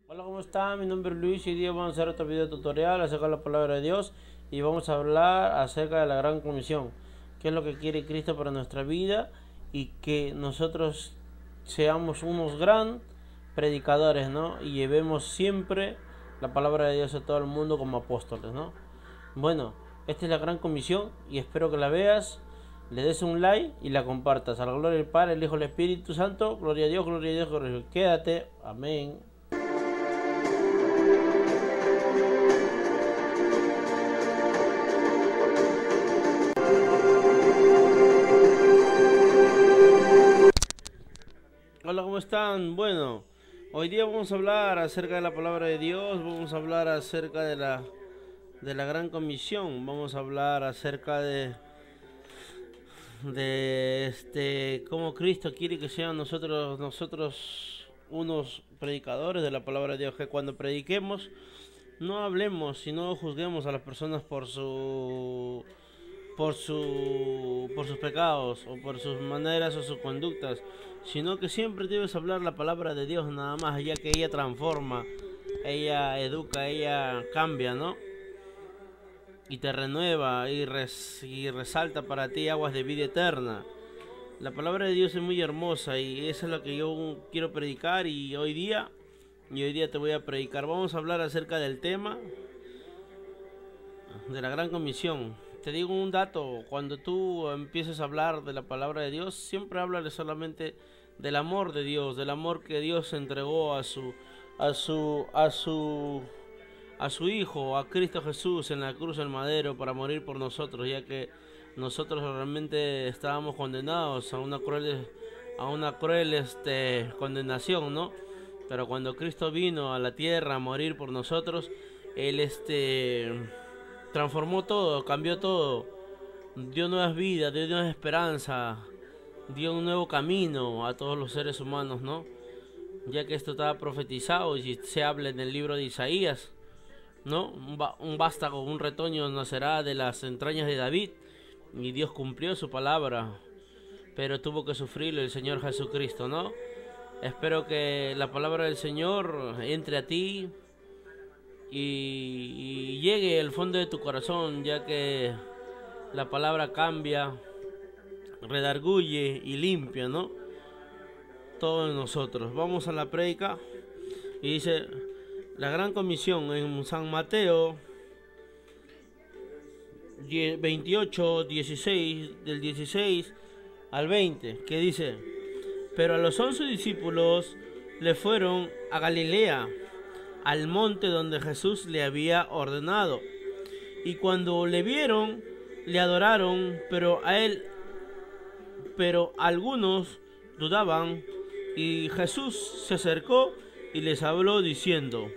Hola, ¿cómo está? Mi nombre es Luis y hoy día vamos a hacer otro video tutorial acerca de la palabra de Dios y vamos a hablar acerca de la gran comisión, qué es lo que quiere Cristo para nuestra vida y que nosotros seamos unos gran predicadores, ¿no? Y llevemos siempre la palabra de Dios a todo el mundo como apóstoles, ¿no? Bueno, esta es la gran comisión y espero que la veas, le des un like y la compartas. A la gloria del Padre, el Hijo y el Espíritu Santo. Gloria a Dios, gloria a Dios, gloria a Dios. Quédate. Amén. Hola, ¿cómo están? Bueno, hoy día vamos a hablar acerca de la palabra de Dios, vamos a hablar acerca de la gran comisión, vamos a hablar acerca de cómo Cristo quiere que sean nosotros unos predicadores de la palabra de Dios, que cuando prediquemos no hablemos, sino juzguemos a las personas por sus pecados o por sus maneras o sus conductas, sino que siempre debes hablar la palabra de Dios nada más, ya que ella transforma, ella educa, ella cambia, ¿no? Y te renueva y resalta para ti aguas de vida eterna. La palabra de Dios es muy hermosa y eso es lo que yo quiero predicar y hoy día te voy a predicar. Vamos a hablar acerca del tema de la gran comisión. Te digo un dato, cuando tú empieces a hablar de la palabra de Dios, siempre háblale solamente del amor de Dios, del amor que Dios entregó a su a su a su hijo, a Cristo Jesús en la cruz del madero para morir por nosotros, ya que nosotros realmente estábamos condenados a una cruel condenación, ¿no? Pero cuando Cristo vino a la tierra a morir por nosotros, él transformó todo, cambió todo, dio nuevas vidas, dio nueva esperanza, dio un nuevo camino a todos los seres humanos, ¿no? Ya que esto estaba profetizado y se habla en el libro de Isaías, ¿no? Un vástago, un retoño nacerá de las entrañas de David, y Dios cumplió su palabra, pero tuvo que sufrirlo el Señor Jesucristo, ¿no? Espero que la palabra del Señor entre a ti y llegue al fondo de tu corazón, ya que la palabra cambia, redarguye y limpia, ¿no? Todo en nosotros. Vamos a la prédica y dice la gran comisión en San Mateo 28, 16, del 16 al 20, que dice: pero a los 11 discípulos le fueron a Galilea, al monte donde Jesús le había ordenado. Y cuando le vieron, le adoraron, pero algunos dudaban. Y Jesús se acercó y les habló diciendo: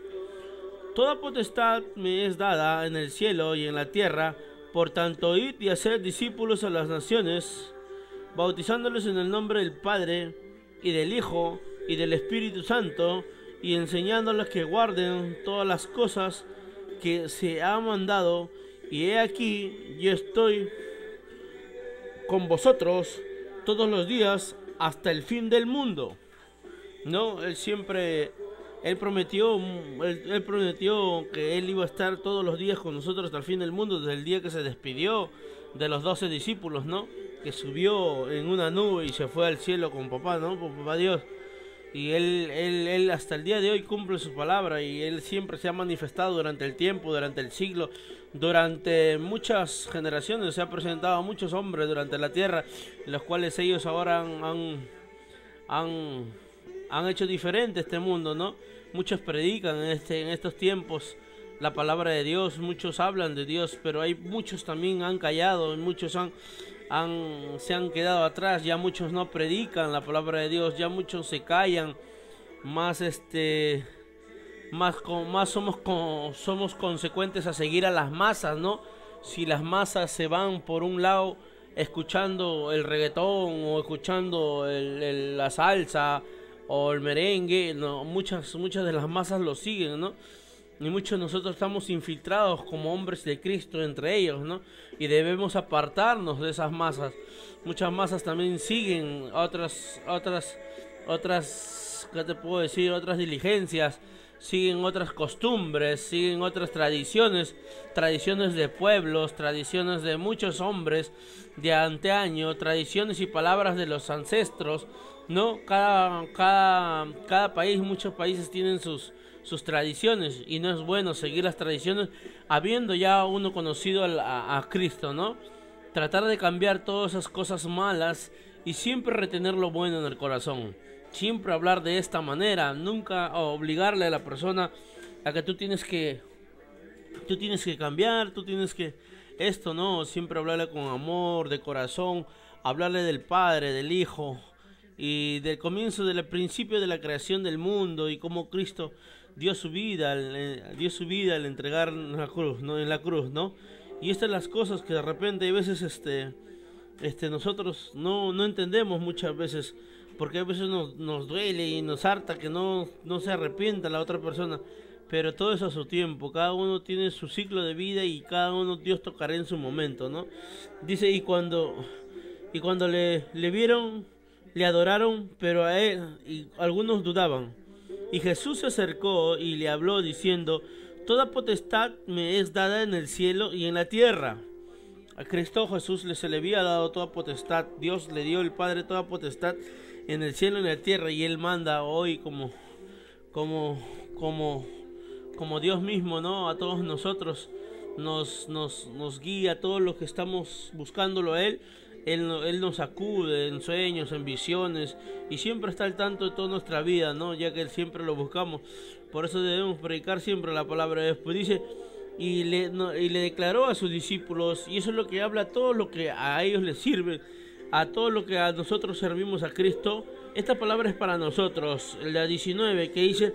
toda potestad me es dada en el cielo y en la tierra. Por tanto, id y haced discípulos a las naciones, bautizándolos en el nombre del Padre, y del Hijo, y del Espíritu Santo, y enseñándoles que guarden todas las cosas que se ha mandado. Y he aquí, yo estoy con vosotros todos los días hasta el fin del mundo. No, él prometió que él iba a estar todos los días con nosotros hasta el fin del mundo, desde el día que se despidió de los 12 discípulos, ¿no? Que subió en una nube y se fue al cielo con papá, ¿no? Con papá Dios. Y él hasta el día de hoy cumple su palabra, y él siempre se ha manifestado durante el tiempo, durante el siglo, durante muchas generaciones. Se ha presentado a muchos hombres durante la tierra, los cuales ellos ahora han han hecho diferente este mundo, ¿no? Muchos predican en estos tiempos la palabra de Dios, muchos hablan de Dios, pero hay muchos también han callado, muchos se han quedado atrás, ya muchos no predican la palabra de Dios, ya muchos se callan, más somos consecuentes a seguir a las masas, ¿no? Si las masas se van por un lado escuchando el reggaetón o escuchando la salsa o el merengue, no, muchas de las masas lo siguen, ¿no? Y muchos de nosotros estamos infiltrados como hombres de Cristo entre ellos, ¿no? Y debemos apartarnos de esas masas. Muchas masas también siguen ¿qué te puedo decir? Otras diligencias, siguen otras costumbres, siguen otras tradiciones, tradiciones de pueblos, tradiciones de muchos hombres de anteaño, tradiciones y palabras de los ancestros, ¿no? Cada país, muchos países tienen sus tradiciones, y no es bueno seguir las tradiciones habiendo ya uno conocido a Cristo, ¿no? Tratar de cambiar todas esas cosas malas y siempre retener lo bueno en el corazón. Siempre hablar de esta manera, nunca obligarle a la persona a que tú tienes que cambiar, tú tienes que esto, no, siempre hablarle con amor, de corazón, hablarle del Padre, del Hijo y del comienzo, del principio de la creación del mundo y cómo Cristo dio su vida al entregar en la cruz, ¿no? En la cruz, ¿no? Y estas son las cosas que de repente a veces nosotros no entendemos muchas veces, porque a veces nos duele y nos harta que no se arrepienta la otra persona, pero todo eso a su tiempo, cada uno tiene su ciclo de vida y cada uno Dios tocará en su momento, ¿no? Dice, y cuando le vieron, le adoraron, pero a él, y algunos dudaban. Y Jesús se acercó y le habló diciendo, toda potestad me es dada en el cielo y en la tierra. A Cristo Jesús se le había dado toda potestad, Dios le dio el Padre toda potestad en el cielo y en la tierra, y Él manda hoy como Dios mismo, ¿no? A todos nosotros nos guía, a todos los que estamos buscándolo a Él. Él nos acude en sueños, en visiones, y siempre está al tanto de toda nuestra vida, ¿no? Ya que Él siempre lo buscamos. Por eso debemos predicar siempre la palabra de Dios. Pues dice, y le declaró a sus discípulos, y eso es lo que habla a todo lo que a ellos les sirve, a todo lo que a nosotros servimos a Cristo. Esta palabra es para nosotros, la 19, que dice,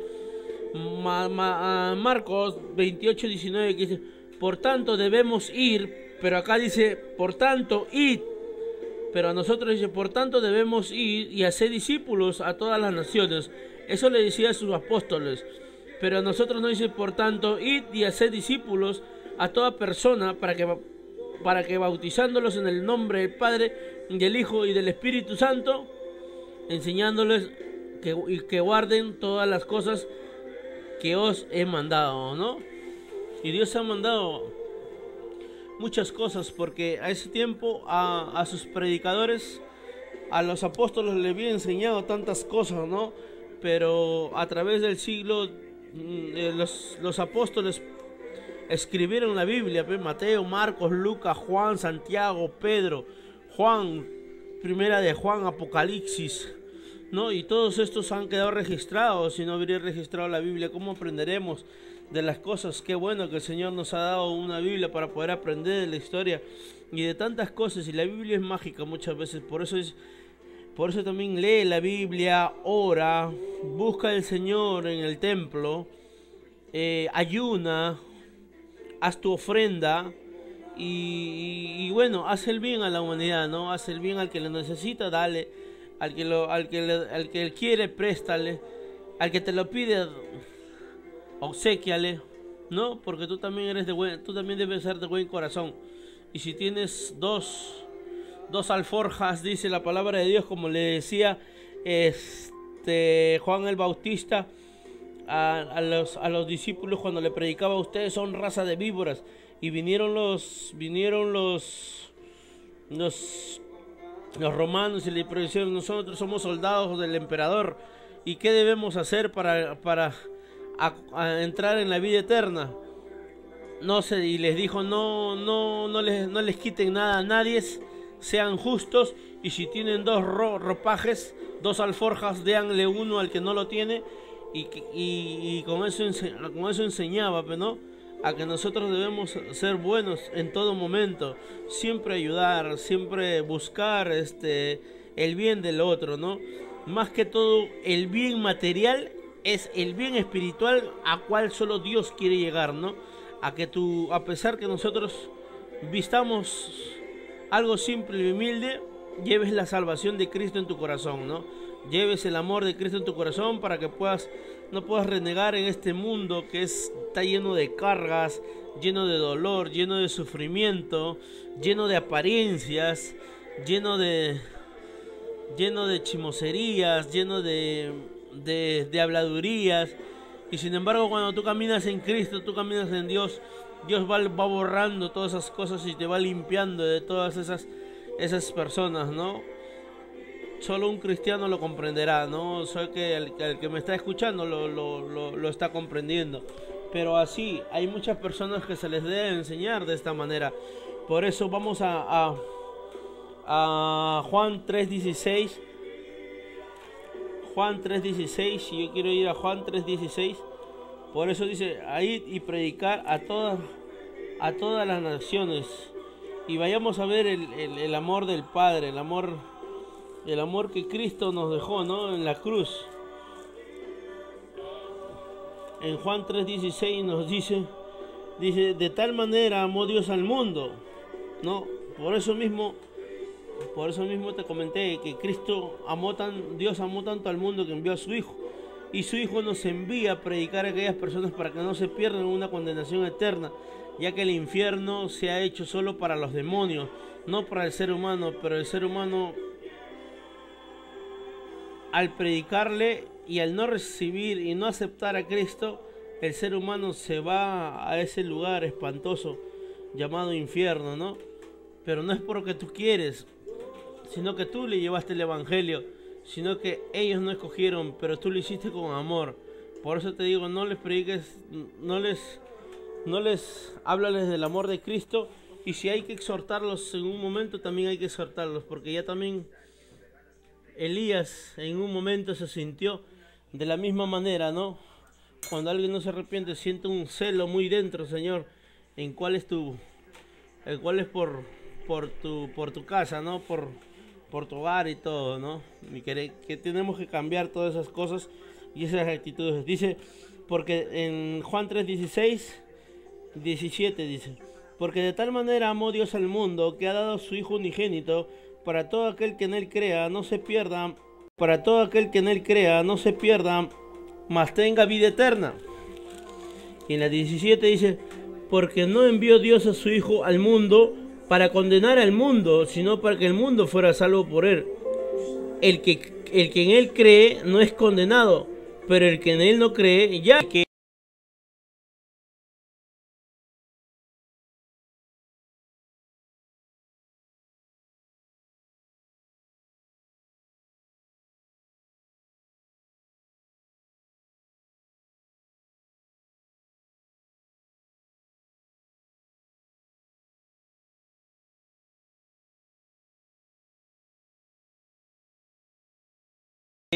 Marcos 28, 19, que dice, por tanto debemos ir, pero acá dice, por tanto, id. Pero a nosotros dice, por tanto debemos ir y hacer discípulos a todas las naciones. Eso le decía a sus apóstoles. Pero a nosotros nos dice, por tanto, id y hacer discípulos a toda persona para que bautizándolos en el nombre del Padre, del Hijo y del Espíritu Santo, enseñándoles que guarden todas las cosas que os he mandado, ¿no? Y Dios ha mandado muchas cosas, porque a ese tiempo a sus predicadores, a los apóstoles les había enseñado tantas cosas, ¿no? Pero a través del siglo los apóstoles escribieron la Biblia, Mateo, Marcos, Lucas, Juan, Santiago, Pedro, Juan, Primera de Juan, Apocalipsis, ¿no? Y todos estos han quedado registrados. Si no hubiera registrado la Biblia, ¿cómo aprenderemos de las cosas? Qué bueno que el Señor nos ha dado una Biblia para poder aprender de la historia y de tantas cosas. Y la Biblia es mágica muchas veces, por eso también lee la Biblia, ora, busca al Señor en el templo, ayuna, haz tu ofrenda y bueno, haz el bien a la humanidad, ¿no? Haz el bien al que lo necesita, dale, al que quiere, préstale, al que te lo pide, obséquiale, ¿no? Porque tú también tú también debes ser de buen corazón. Y si tienes dos alforjas, dice la palabra de Dios, como le decía Juan el Bautista a los discípulos cuando le predicaba, ustedes son raza de víboras. Y vinieron los romanos y le dijeron, nosotros somos soldados del emperador, ¿y qué debemos hacer para entrar en la vida eterna? Y les dijo, no les quiten nada a nadie, sean justos, y si tienen dos ropajes, dos alforjas, déanle uno al que no lo tiene, y con eso enseñaba, ¿no? A que nosotros debemos ser buenos en todo momento, siempre ayudar, siempre buscar el bien del otro, ¿no? Más que todo, el bien material es el bien espiritual a cual solo Dios quiere llegar, ¿no? A pesar que nosotros vistamos algo simple y humilde, lleves la salvación de Cristo en tu corazón, ¿no? Lleves el amor de Cristo en tu corazón para que no puedas renegar en este mundo que está lleno de cargas, lleno de dolor, lleno de sufrimiento, lleno de apariencias, lleno de chimoserías, lleno de habladurías. Y sin embargo, cuando tú caminas en Cristo, tú caminas en Dios, Dios va borrando todas esas cosas y te va limpiando de todas esas personas, ¿no? Solo un cristiano lo comprenderá, ¿no? Sé que el que me está escuchando lo está comprendiendo. Pero así, hay muchas personas que se les debe enseñar de esta manera. Por eso vamos a Juan 3:16. Juan 3:16, y yo quiero ir a Juan 3:16. Por eso dice, ir y predicar a todas las naciones. Y vayamos a ver el amor del Padre, el amor que Cristo nos dejó, ¿no? En la cruz. En Juan 3:16 nos dice, de tal manera amó Dios al mundo, ¿no? Por eso mismo te comenté que Dios amó tanto al mundo que envió a su Hijo. Y su Hijo nos envía a predicar a aquellas personas para que no se pierdan en una condenación eterna, ya que el infierno se ha hecho solo para los demonios, no para el ser humano. Pero el ser humano, al predicarle y al no recibir y no aceptar a Cristo, el ser humano se va a ese lugar espantoso llamado infierno, ¿no? Pero no es porque tú quieres, sino que tú le llevaste el evangelio, sino que ellos no escogieron, pero tú lo hiciste con amor. Por eso te digo, no les prediques, no les háblales del amor de Cristo. Y si hay que exhortarlos en un momento, también hay que exhortarlos, porque ya también Elías en un momento se sintió de la misma manera, ¿no? Cuando alguien no se arrepiente, siente un celo muy dentro, Señor, el cual es por tu casa, ¿no? Por tu hogar y todo, ¿no? Y que tenemos que cambiar todas esas cosas y esas actitudes. Dice, porque en Juan 3:16, 17 dice, porque de tal manera amó Dios al mundo que ha dado a su Hijo unigénito para todo aquel que en él crea no se pierda, mas tenga vida eterna. Y en la 17 dice, porque no envió Dios a su Hijo al mundo para condenar al mundo, sino para que el mundo fuera salvo por él. El que en él cree no es condenado, pero el que en él no cree ya que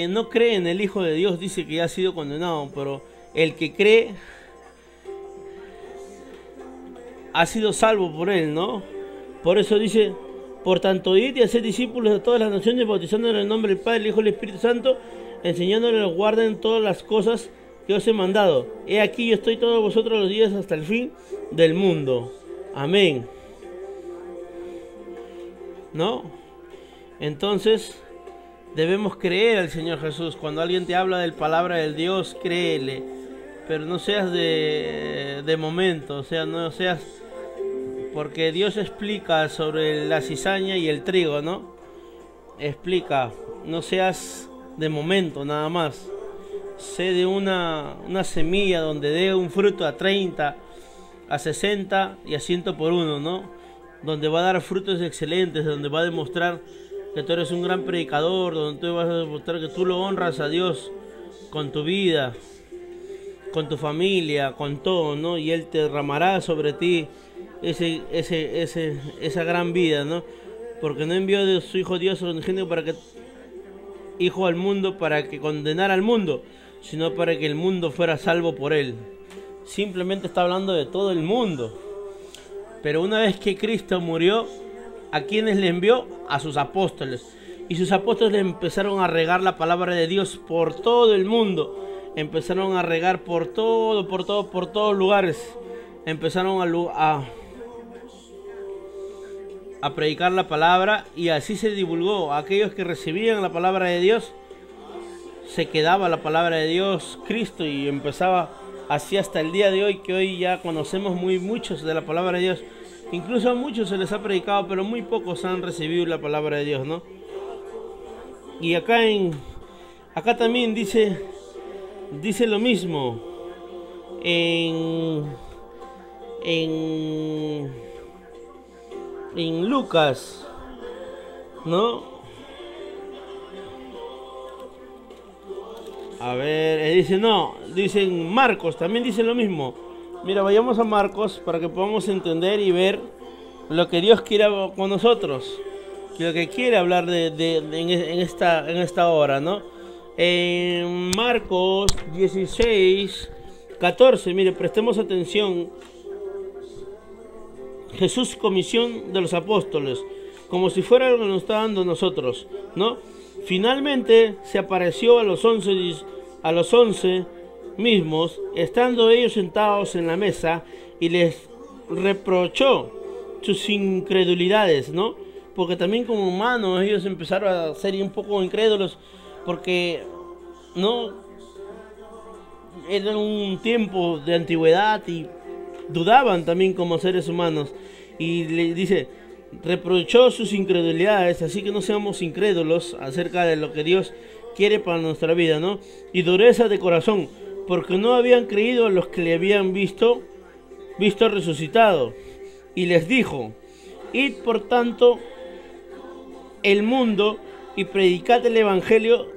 no cree en el Hijo de Dios dice que ya ha sido condenado, pero el que cree ha sido salvo por él, ¿no? Por eso dice, por tanto id y haced discípulos de todas las naciones, bautizándolos en el nombre del Padre, el Hijo y el Espíritu Santo, enseñándoles que guarden todas las cosas que os he mandado. He aquí yo estoy todos vosotros los días hasta el fin del mundo. Amén. ¿No? Entonces debemos creer al Señor Jesús. Cuando alguien te habla de la palabra del Dios, créele. Pero no seas de momento, o sea, no seas... Porque Dios explica sobre la cizaña y el trigo, ¿no? Explica, no seas de momento nada más. Sé de una semilla donde dé un fruto a 30, a 60 y a 100 por uno, ¿no? Donde va a dar frutos excelentes, donde va a demostrar que tú eres un gran predicador, donde tú vas a demostrar que tú lo honras a Dios con tu vida, con tu familia, con todo, ¿no? Y Él te derramará sobre ti esa gran vida, ¿no? Porque no envió de su Hijo Dios unigénito para que Hijo al mundo para que condenara al mundo, sino para que el mundo fuera salvo por Él. Simplemente está hablando de todo el mundo. Pero una vez que Cristo murió, ¿a quiénes le envió? A sus apóstoles. Y sus apóstoles empezaron a regar la palabra de Dios por todo el mundo. Empezaron a regar por todos lugares. Empezaron a predicar la palabra, y así se divulgó. Aquellos que recibían la palabra de Dios, se quedaba la palabra de Dios, Cristo, y empezaba así hasta el día de hoy, que hoy ya conocemos muchos de la palabra de Dios. Incluso a muchos se les ha predicado, pero muy pocos han recibido la palabra de Dios, ¿no? Y acá también dice lo mismo. en, en, en Lucas, ¿no? A ver, dice no, dicen Marcos, también dice lo mismo. Mira, vayamos a Marcos para que podamos entender y ver lo que Dios quiere con nosotros, lo que quiere hablar en esta hora, ¿no? En Marcos 16, 14, mire, prestemos atención. Jesús, comisión de los apóstoles, como si fuera algo que nos está dando a nosotros, ¿no? Finalmente se apareció a los 11 mismos, estando ellos sentados en la mesa, y les reprochó sus incredulidades, ¿no? Porque también como humanos ellos empezaron a ser un poco incrédulos, porque no era un tiempo de antigüedad y dudaban también como seres humanos. Y le dice, reprochó sus incredulidades, así que no seamos incrédulos acerca de lo que Dios quiere para nuestra vida, ¿no? Y dureza de corazón, porque no habían creído a los que le habían visto resucitado. Y les dijo, id por tanto el mundo y predicad el evangelio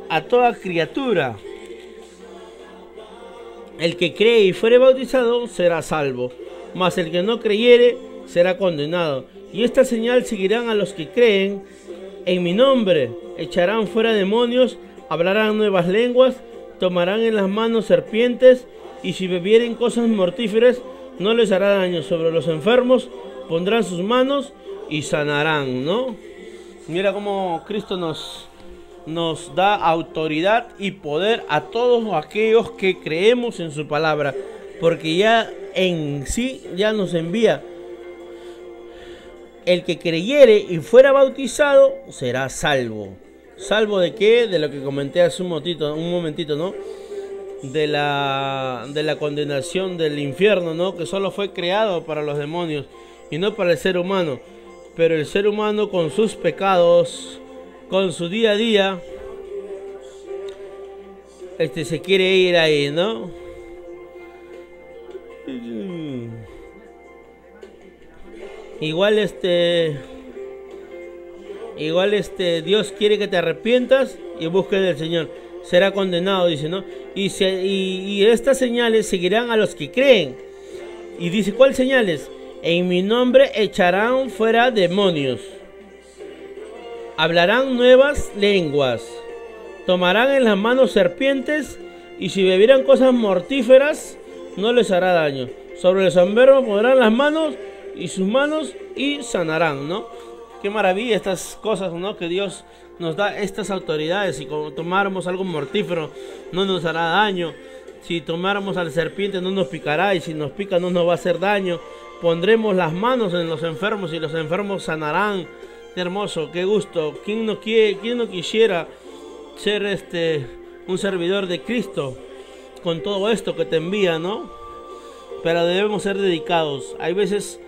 a toda criatura. El que cree y fuere bautizado será salvo, mas el que no creyere será condenado. Y esta señal seguirán a los que creen: en mi nombre echarán fuera demonios, hablarán nuevas lenguas, tomarán en las manos serpientes, y si bebieren cosas mortíferas no les hará daño. Sobre los enfermos pondrán sus manos y sanarán, ¿no? Mira cómo Cristo nos da autoridad y poder a todos aquellos que creemos en su palabra, porque ya en sí ya nos envía. El que creyere y fuera bautizado será salvo. ¿Salvo de qué? De lo que comenté hace un momentito, ¿no? De la condenación del infierno, ¿no? Que solo fue creado para los demonios y no para el ser humano. Pero el ser humano, con sus pecados, con su día a día, se quiere ir ahí, ¿no? Igual Dios quiere que te arrepientas y busques del Señor. Será condenado, dice, ¿no? Y estas señales seguirán a los que creen. Y dice, ¿cuáles señales? En mi nombre echarán fuera demonios, hablarán nuevas lenguas, tomarán en las manos serpientes, y si bebieran cosas mortíferas no les hará daño. Sobre los enfermos pondrán las manos y sus manos y sanarán, ¿no? Qué maravilla estas cosas, ¿no? Que Dios nos da estas autoridades. Si tomáramos algo mortífero no nos hará daño. Si tomáramos a la serpiente no nos picará, y si nos pica no nos va a hacer daño. Pondremos las manos en los enfermos y los enfermos sanarán. Qué hermoso, qué gusto. ¿Quién no quisiera ser un servidor de Cristo con todo esto que te envía, ¿no? Pero debemos ser dedicados. Hay veces,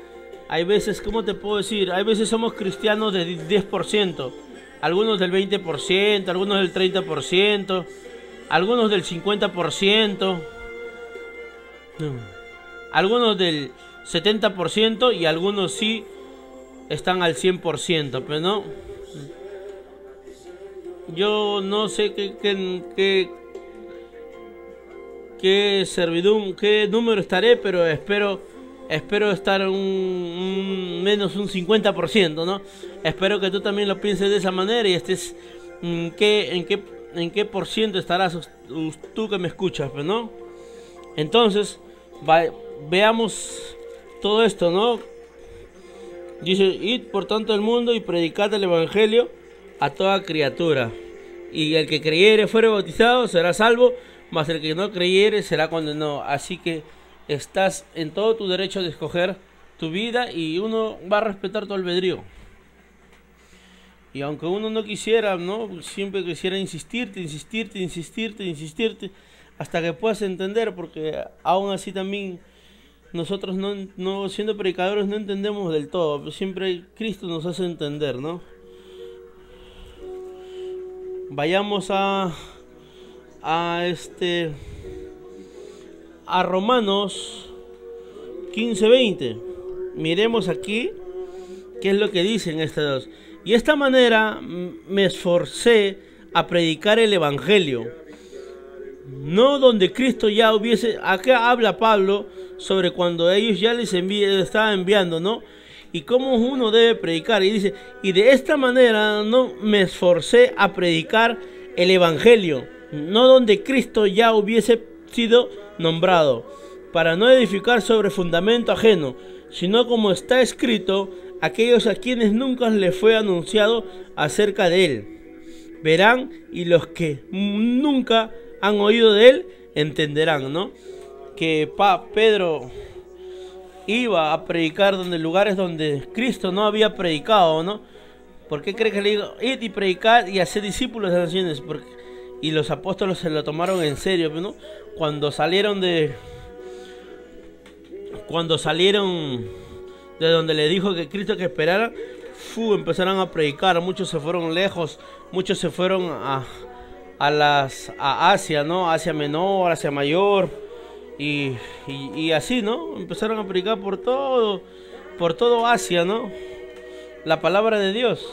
¿cómo te puedo decir? Hay veces somos cristianos del 10%, algunos del 20%, algunos del 30%, algunos del 50%, algunos del 70%, y algunos sí están al 100%, pero no. Yo no sé qué servidumbre, qué número estaré, pero espero estar menos un 50%, ¿no? Espero que tú también lo pienses de esa manera y estés en qué por ciento estarás tú que me escuchas, ¿no? Entonces, veamos todo esto, ¿no? Dice, id por tanto el mundo y predicad el evangelio a toda criatura. Y el que creyere fuere bautizado será salvo, mas el que no creyere será condenado. Así que estás en todo tu derecho de escoger tu vida, y uno va a respetar tu albedrío. Y aunque uno no quisiera, ¿no? Siempre quisiera insistirte, hasta que puedas entender, porque aún así también nosotros no siendo predicadores no entendemos del todo, pero siempre Cristo nos hace entender, ¿no? Vayamos a a Romanos 15:20. Miremos aquí qué es lo que dicen estas dos. Y de esta manera me esforcé a predicar el evangelio, no donde Cristo ya hubiese. Acá habla Pablo sobre cuando ellos ya les estaba enviando, ¿no? Y cómo uno debe predicar. Y dice, y de esta manera no me esforcé a predicar el evangelio, no donde Cristo ya hubiese sido nombrado, para no edificar sobre fundamento ajeno, sino como está escrito, aquellos a quienes nunca les fue anunciado acerca de él verán, y los que nunca han oído de él entenderán, ¿no? Que Pedro iba a predicar donde lugares donde Cristo no había predicado, ¿no? ¿Por qué cree que le digo, id y predicar y hacer discípulos de las naciones? Y los apóstoles se lo tomaron en serio, ¿no? Cuando salieron de donde le dijo que Cristo que esperara, empezaron a predicar. Muchos se fueron lejos, muchos se fueron a Asia, ¿no? Asia Menor, Asia Mayor, y así, ¿no? Empezaron a predicar por todo Asia, ¿no? La palabra de Dios.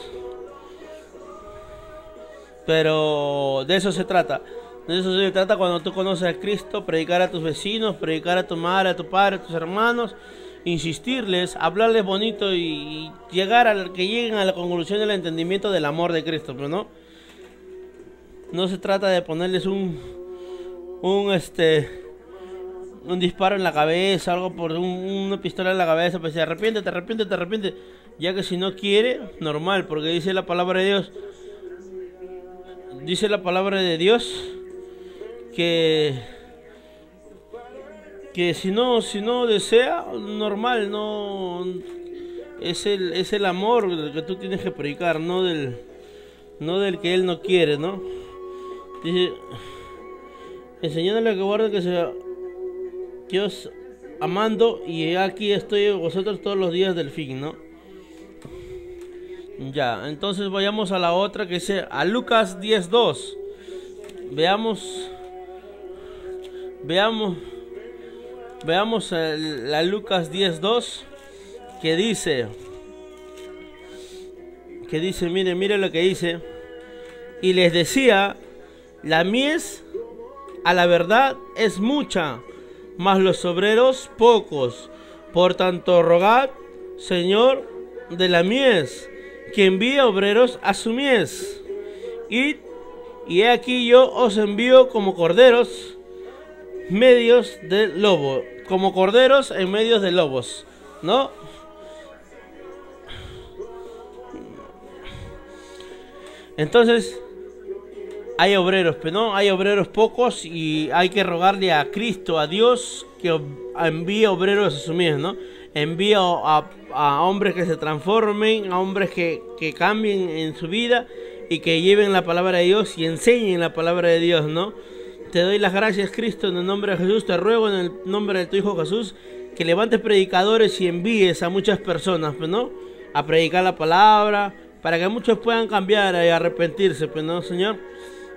Pero de eso se trata. De eso se trata cuando tú conoces a Cristo, predicar a tus vecinos, predicar a tu madre, a tu padre, a tus hermanos, insistirles, hablarles bonito y llegar a que lleguen a la conclusión del entendimiento del amor de Cristo, pero no se trata de ponerles un disparo en la cabeza, algo por una pistola en la cabeza, pues arrepiéntete, ya que si no quiere, normal, porque dice la palabra de Dios, que si no desea, normal, no es el amor que tú tienes que predicar, no del que él no quiere, ¿no? Dice, enseñándole a que guarden que sea Dios amando, y aquí estoy con vosotros todos los días del fin, ¿no? Ya, entonces vayamos a la otra que dice a Lucas 10:2. Veamos la Lucas 10:2 que dice, mire lo que dice. Y les decía, la mies a la verdad es mucha, mas los obreros pocos. Por tanto rogad, Señor de la mies, que envíe obreros a su mies. Y he aquí yo os envío como corderos medios de lobo, como corderos en medios de lobos, ¿no? Entonces hay obreros, pero no hay obreros pocos, y hay que rogarle a Cristo, a Dios, que envíe obreros a su mies, ¿no? Envía a hombres que se transformen, a hombres que cambien en su vida y que lleven la palabra de Dios y enseñen la palabra de Dios, ¿no? Te doy las gracias, Cristo, en el nombre de Jesús. Te ruego en el nombre de tu Hijo Jesús que levantes predicadores y envíes a muchas personas, ¿no? A predicar la palabra, para que muchos puedan cambiar y arrepentirse, ¿no, Señor?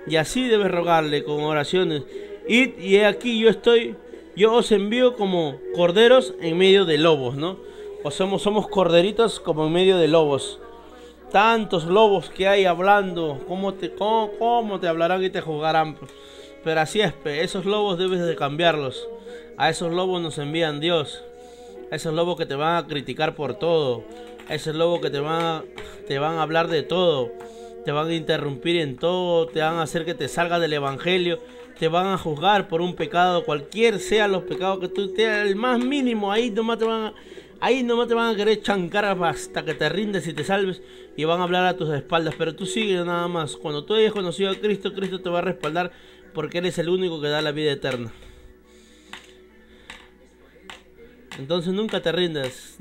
Y así debes rogarle con oraciones. Y he aquí yo os envío como corderos en medio de lobos, ¿no? O somos corderitos como en medio de lobos. Tantos lobos que hay hablando, cómo te hablarán y te juzgarán. Pero así es, esos lobos debes de cambiarlos. A esos lobos nos envían Dios. A esos lobos que te van a criticar por todo. A esos lobos que te van a hablar de todo. Te van a interrumpir en todo. Te van a hacer que te salgas del evangelio. Te van a juzgar por un pecado, cualquier sea los pecados que tú tengas, el más mínimo, ahí nomás te van a querer chancar hasta que te rindes y te salves, y van a hablar a tus espaldas. Pero tú sigue nada más. Cuando tú hayas conocido a Cristo, Cristo te va a respaldar, porque Él es el único que da la vida eterna. Entonces nunca te rindas,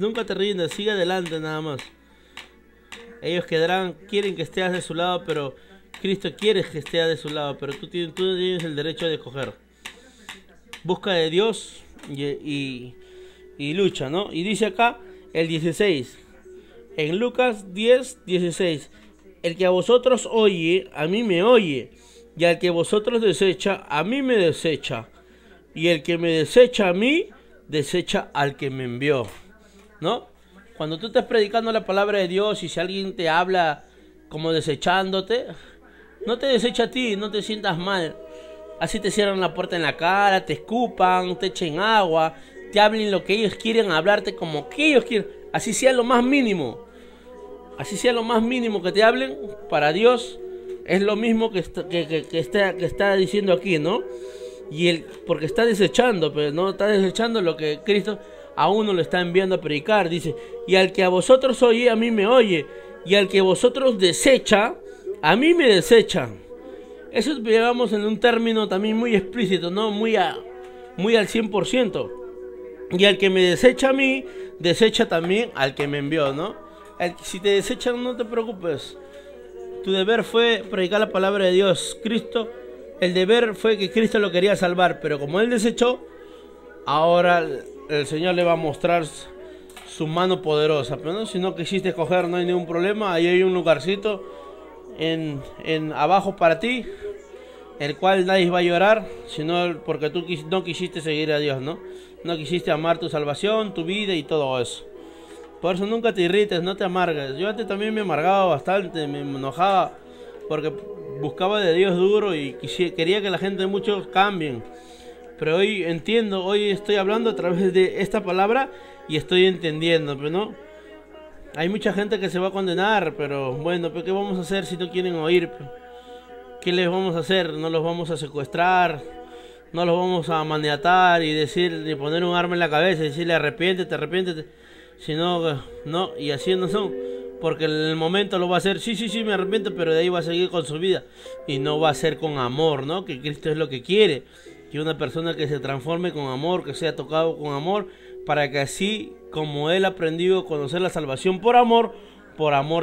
sigue adelante nada más. Ellos quieren que estés de su lado, pero Cristo quiere que estés de su lado, pero tú tienes el derecho de escoger. Busca de Dios y lucha, ¿no? Y dice acá el 16, en Lucas 10:16, el que a vosotros oye, a mí me oye, y al que vosotros desecha, a mí me desecha. y el que me desecha a mí, desecha al que me envió, ¿no? Cuando tú estás predicando la palabra de Dios y si alguien te habla como desechándote, no te desecha a ti, no te sientas mal. Así te cierran la puerta en la cara, te escupan, te echen agua, te hablen lo que ellos quieren, hablarte como que ellos quieren. Así sea lo más mínimo. Así sea lo más mínimo que te hablen, para Dios es lo mismo que está diciendo aquí, ¿no? Y él, porque está desechando, pero no está desechando lo que Cristo a uno le está enviando a predicar. Dice, y al que a vosotros oye, a mí me oye. Y al que vosotros desecha, a mí me desecha. Eso llevamos en un término también muy explícito, ¿no? Muy al 100%. Y al que me desecha a mí, desecha también al que me envió, ¿no? Si te desechan, no te preocupes. Tu deber fue predicar la palabra de Dios. Cristo, el deber fue que Cristo lo quería salvar, pero como Él desechó, ahora el Señor le va a mostrar su mano poderosa. Pero no, si no quisiste coger, no hay ningún problema. Ahí hay un lugarcito en abajo para ti, el cual nadie va a llorar, sino porque tú no quisiste seguir a Dios, ¿no? No quisiste amar tu salvación, tu vida y todo eso. Por eso nunca te irrites, no te amargues. Yo antes también me amargaba bastante, me enojaba porque buscaba de Dios duro y quería que la gente muchos cambien. Pero hoy entiendo, hoy estoy hablando a través de esta palabra y estoy entendiendo, pero no. Hay mucha gente que se va a condenar, pero bueno, ¿qué vamos a hacer si no quieren oír? ¿Qué les vamos a hacer? No los vamos a secuestrar, no los vamos a maniatar y poner un arma en la cabeza y decirle arrepiéntete, arrepiéntete. Si no, no, y así no son. Porque en el momento lo va a hacer, sí, me arrepiento, pero de ahí va a seguir con su vida. Y no va a ser con amor, ¿no? Que Cristo es lo que quiere. Que una persona que se transforme con amor, que sea tocado con amor, para que así como Él ha aprendido a conocer la salvación por amor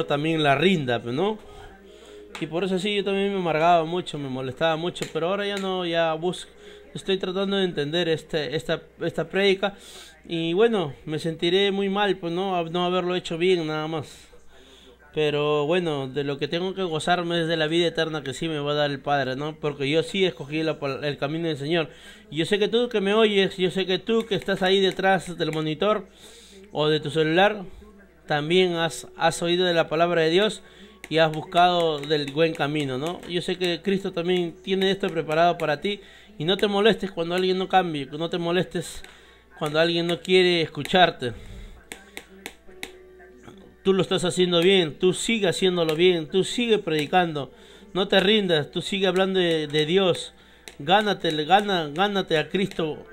también la rinda, ¿no? Y por eso sí, yo también me amargaba mucho, me molestaba mucho, pero ahora ya no, estoy tratando de entender esta prédica. Y bueno, me sentiré muy mal por no haberlo hecho bien nada más. Pero bueno, de lo que tengo que gozarme es de la vida eterna que sí me va a dar el Padre, ¿no? Porque yo sí escogí el camino del Señor. Y yo sé que tú que me oyes, yo sé que tú que estás ahí detrás del monitor o de tu celular, también has oído de la palabra de Dios y has buscado del buen camino, ¿no? Yo sé que Cristo también tiene esto preparado para ti. Y no te molestes cuando alguien no cambie, no te molestes cuando alguien no quiere escucharte. Tú lo estás haciendo bien, tú sigue haciéndolo bien, tú sigue predicando, no te rindas, tú sigue hablando de Dios. Gánate a Cristo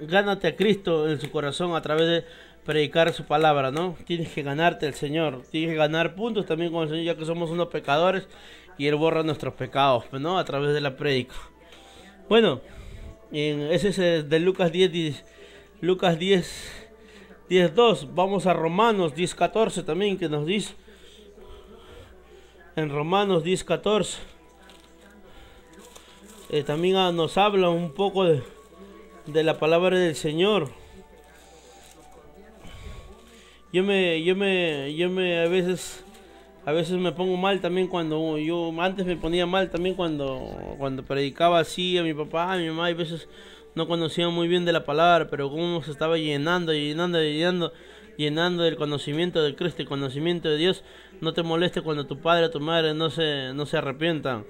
en su corazón a través de predicar su palabra, ¿no? Tienes que ganarte al Señor, tienes que ganar puntos también con el Señor, ya que somos unos pecadores y Él borra nuestros pecados, ¿no? A través de la prédica. Bueno, ese es de Lucas 10:2. Vamos a Romanos 10:14 también, que nos dice en Romanos 10:14 también nos habla un poco de la palabra del Señor. Yo a veces me pongo mal también cuando yo antes me ponía mal también cuando predicaba así a mi papá, a mi mamá, y a veces no conocía muy bien de la palabra, pero como se estaba llenando del conocimiento de Cristo y conocimiento de Dios. No te moleste cuando tu padre o tu madre no se arrepientan.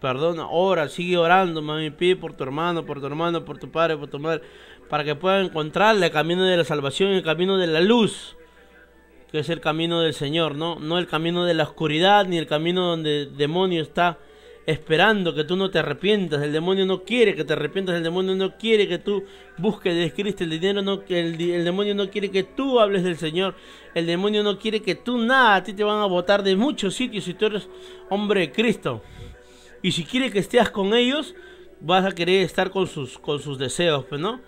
Perdona, ora, sigue orando, mami, pide por tu hermano, por tu padre, por tu madre, para que puedan encontrar el camino de la salvación, el camino de la luz, que es el camino del Señor, no el camino de la oscuridad, ni el camino donde el demonio está esperando que tú no te arrepientas. El demonio no quiere que te arrepientas, el demonio no quiere que tú busques de Cristo, el demonio no quiere que tú hables del Señor, el demonio no quiere que tú nada, a ti te van a botar de muchos sitios si tú eres hombre de Cristo. Y si quiere que estés con ellos, vas a querer estar con sus deseos, pues, ¿no?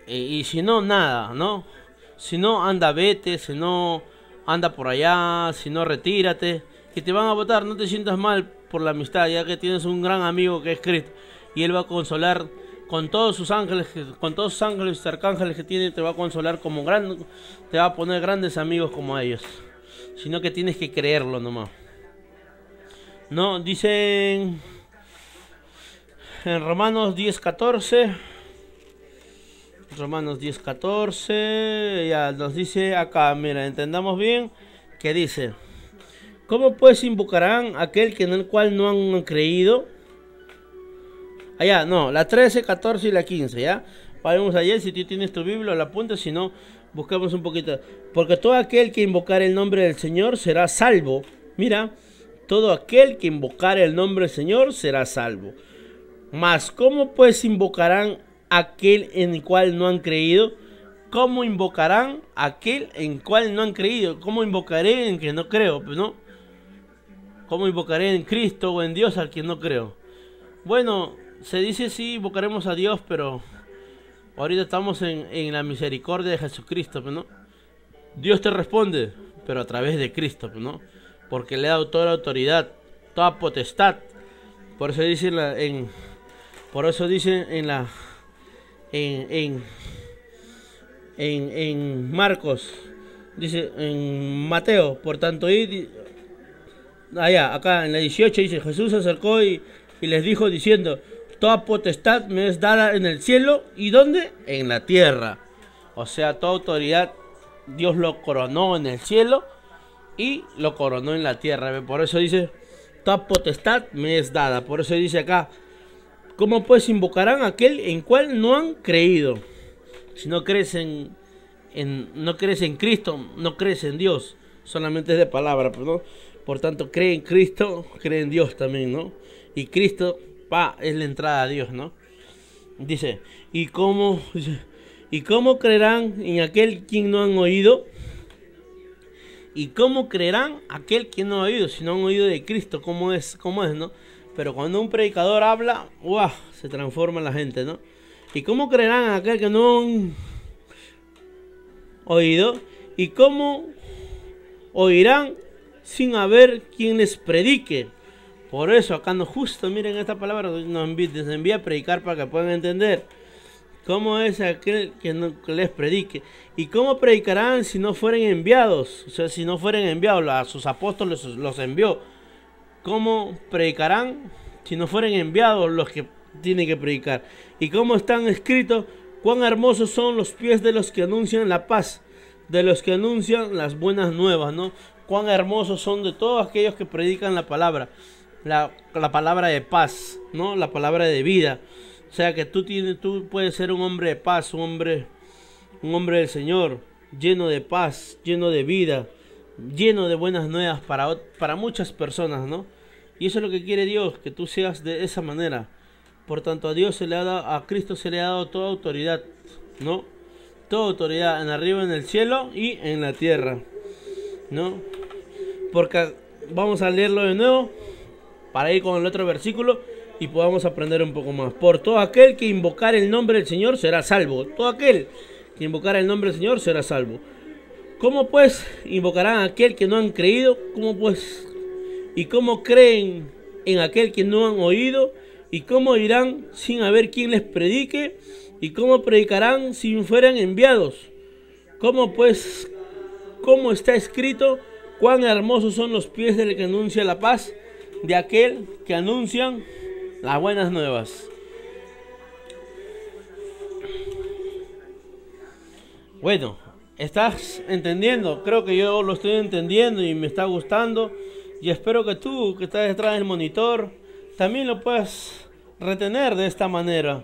Y si no, nada, ¿no? Si no, anda, vete, si no, anda por allá, si no, retírate. Que te van a botar, no te sientas mal por la amistad, ya que tienes un gran amigo que es Cristo. Y Él va a consolar con todos sus ángeles y arcángeles que tiene, te va a consolar te va a poner grandes amigos como ellos. Sino que tienes que creerlo nomás. No, dicen en Romanos 10:14. Romanos 10:14, ya nos dice acá, mira, entendamos bien, que dice: ¿cómo pues invocarán aquel que en el cual no han creído? Allá, no, la 13, 14 y la 15, ¿ya? Vamos allá, si tú tienes tu Biblia, la apuntas, si no, buscamos un poquito. Porque todo aquel que invocar el nombre del Señor será salvo. Mira, todo aquel que invocar el nombre del Señor será salvo. Mas, ¿cómo pues invocarán aquel en el cual no han creído? ¿Cómo invocarán aquel en el cual no han creído? ¿Cómo invocaré en que no creo? Pues no. ¿Cómo invocaré en Cristo o en Dios al que no creo? Bueno, se dice sí, invocaremos a Dios, pero ahorita estamos en la misericordia de Jesucristo, pues no. Dios te responde, pero a través de Cristo, pues no. Porque le ha dado toda la autoridad, toda potestad. Por eso dice en Marcos, dice en Mateo, por tanto, acá en la 18 dice: Jesús se acercó y les dijo diciendo: toda potestad me es dada en el cielo y ¿dónde? En la tierra. O sea, toda autoridad Dios lo coronó en el cielo y lo coronó en la tierra. Por eso dice: toda potestad me es dada. Por eso dice acá: ¿cómo pues invocarán a aquel en cual no han creído? Si no crees no crees en Cristo, no crees en Dios. Solamente es de palabra, ¿no? Por tanto, cree en Cristo, cree en Dios también, ¿no? Y Cristo, es la entrada a Dios, ¿no? Dice: ¿y cómo creerán en aquel quien no han oído? ¿Y cómo creerán aquel que no ha oído? Si no han oído de Cristo, ¿cómo es, no? Pero cuando un predicador habla, ¡guau!, se transforma la gente, ¿no? ¿Y cómo creerán aquel que no han oído? ¿Y cómo oirán sin haber quien les predique? Por eso acá justo miren esta palabra, nos envía a predicar para que puedan entender. ¿Cómo es aquel que les predique? ¿Y cómo predicarán si no fueren enviados? O sea, si no fueren enviados, a sus apóstoles los envió. ¿Cómo predicarán si no fueren enviados los que tienen que predicar? ¿Y cómo están escritos? Cuán hermosos son los pies de los que anuncian la paz, de los que anuncian las buenas nuevas, ¿no? Cuán hermosos son de todos aquellos que predican la palabra. La palabra de paz, ¿no? La palabra de vida. O sea que tú puedes ser un hombre de paz, un hombre del Señor, lleno de paz, lleno de vida, lleno de buenas nuevas para muchas personas, ¿no? Y eso es lo que quiere Dios, que tú seas de esa manera. Por tanto, a Cristo se le ha dado toda autoridad, ¿no? Toda autoridad en arriba, en el cielo y en la tierra, ¿no? Porque vamos a leerlo de nuevo para ir con el otro versículo y podamos aprender un poco más. Por todo aquel que invocar el nombre del Señor será salvo. Todo aquel que invocar el nombre del Señor será salvo. ¿Cómo pues invocarán a aquel que no han creído? ¿Cómo pues? ¿Y cómo creen en aquel que no han oído? ¿Y cómo irán sin haber quien les predique? ¿Y cómo predicarán si fueran enviados? ¿Cómo pues? ¿Cómo está escrito? Cuán hermosos son los pies del que anuncia la paz, de aquel que anuncian las buenas nuevas. Bueno, ¿estás entendiendo? Creo que yo lo estoy entendiendo y me está gustando. Y espero que tú, que estás detrás del monitor, también lo puedas retener de esta manera.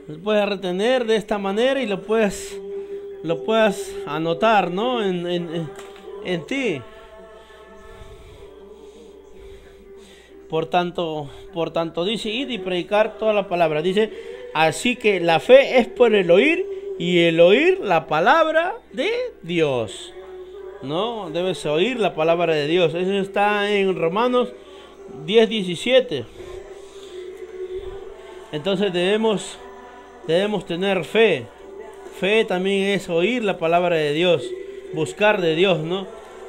Lo puedes retener de esta manera y lo puedas anotar, ¿no? En ti. Por tanto dice: id y predicar toda la palabra. Dice: así que la fe es por el oír, y el oír la palabra de Dios, ¿no? Debes oír la palabra de Dios. Eso está en Romanos 10:17. Entonces debemos tener fe. Fe también es oír la palabra de Dios, buscar de Dios, ¿no?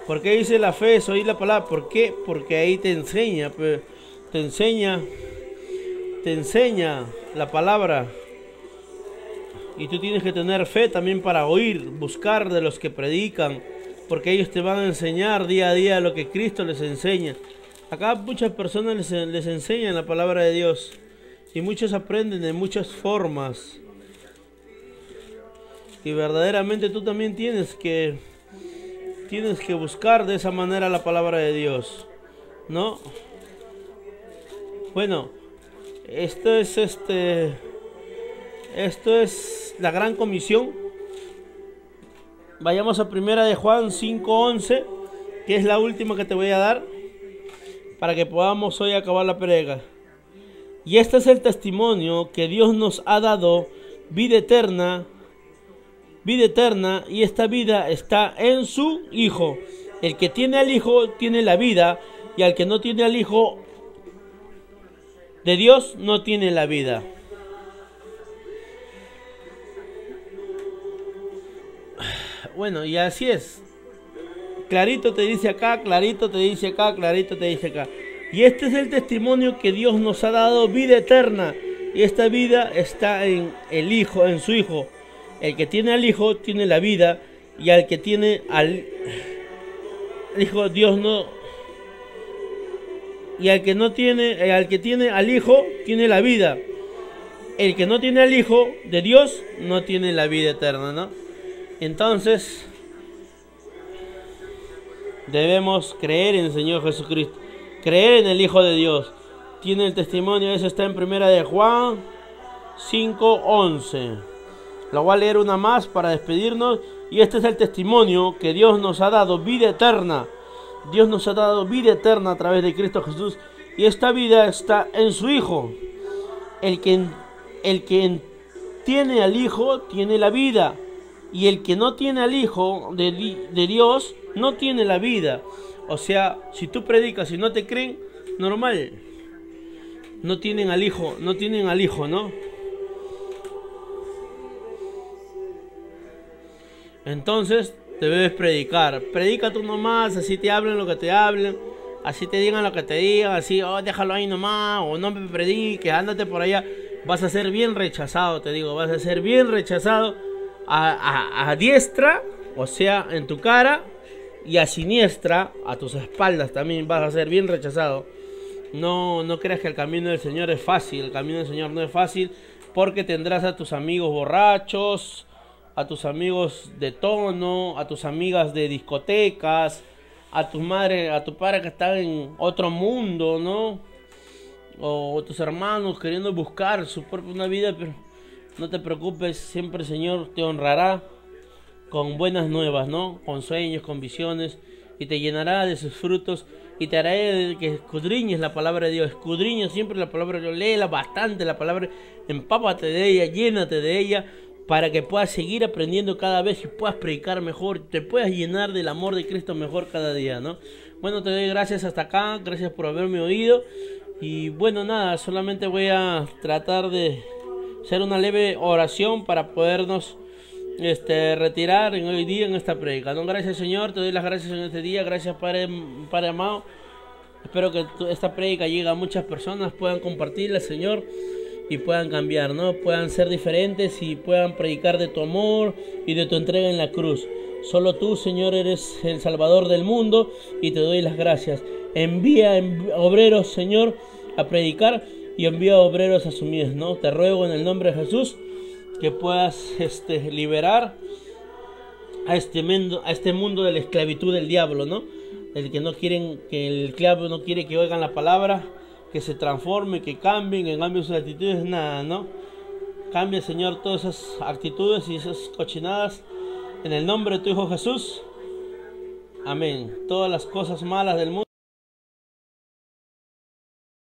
¿Por qué dice la fe es oír la palabra? ¿Por qué? Porque ahí te enseña la palabra. Y tú tienes que tener fe también para oír, buscar de los que predican, porque ellos te van a enseñar día a día lo que Cristo les enseña. Acá muchas personas les enseñan la palabra de Dios, y muchos aprenden de muchas formas. Y verdaderamente tú también tienes que buscar de esa manera la palabra de Dios, ¿no? Bueno, esto es la gran comisión. Vayamos a primera de Juan 5:11, que es la última que te voy a dar para que podamos hoy acabar la prega. Y este es el testimonio que Dios nos ha dado, vida eterna, y esta vida está en su Hijo. El que tiene al Hijo tiene la vida, y al que no tiene al Hijo de Dios no tiene la vida. Bueno, y así es. Clarito te dice acá, clarito te dice acá, clarito te dice acá. Y este es el testimonio que Dios nos ha dado, vida eterna. Y esta vida está en el Hijo, en su Hijo. El que tiene al Hijo tiene la vida, y al que tiene al Hijo, Dios no. Y al que no tiene, al que tiene al Hijo tiene la vida. El que no tiene al Hijo de Dios no tiene la vida eterna, ¿no? Entonces debemos creer en el Señor Jesucristo, creer en el Hijo de Dios. Tiene el testimonio, eso está en primera de Juan 5:11. La voy a leer una más para despedirnos. Y este es el testimonio que Dios nos ha dado, vida eterna. Dios nos ha dado vida eterna a través de Cristo Jesús, y esta vida está en su Hijo. El que tiene al Hijo tiene la vida, y el que no tiene al Hijo de Dios no tiene la vida. O sea, si tú predicas y no te creen, normal, no tienen al Hijo, ¿no? Entonces debes predicar. Predica tú nomás, así te hablen lo que te hablen, así te digan lo que te digan, así, oh, déjalo ahí nomás, o no me prediques, ándate por allá. Vas a ser bien rechazado, te digo, vas a ser bien rechazado a diestra, o sea, en tu cara, y a siniestra, a tus espaldas también vas a ser bien rechazado. No creas que el camino del Señor es fácil. El camino del Señor no es fácil, porque tendrás a tus amigos borrachos, a tus amigos de tono, a tus amigas de discotecas, a tu madre, a tu padre que está en otro mundo, ¿no? O tus hermanos queriendo buscar su propia vida, pero no te preocupes, siempre el Señor te honrará con buenas nuevas, ¿no? Con sueños, con visiones, y te llenará de sus frutos, y te hará que escudriñes la palabra de Dios. Escudriña siempre la palabra de Dios, léela bastante la palabra, empápate de ella, llénate de ella, para que puedas seguir aprendiendo cada vez y puedas predicar mejor, te puedas llenar del amor de Cristo mejor cada día, ¿no? Bueno, te doy gracias hasta acá, gracias por haberme oído, y bueno, nada, solamente voy a tratar de hacer una leve oración para podernos retirar en hoy día en esta predica, ¿no? Gracias, Señor, te doy las gracias en este día, gracias, Padre amado. Espero que esta predica llegue a muchas personas, puedan compartirla, Señor, y puedan cambiar, ¿no? Puedan ser diferentes y puedan predicar de tu amor y de tu entrega en la cruz. Solo tú, Señor, eres el Salvador del mundo, y te doy las gracias. Envía obreros, Señor, a predicar, y envía obreros a su mies, ¿no? Te ruego en el nombre de Jesús que puedas liberar a este mundo de la esclavitud del diablo, ¿no? El diablo no quiere que oigan la palabra, que se transforme, que cambien, en cambio sus actitudes, nada, ¿no? Cambia, Señor, todas esas actitudes y esas cochinadas en el nombre de tu Hijo Jesús. Amén. Todas las cosas malas del mundo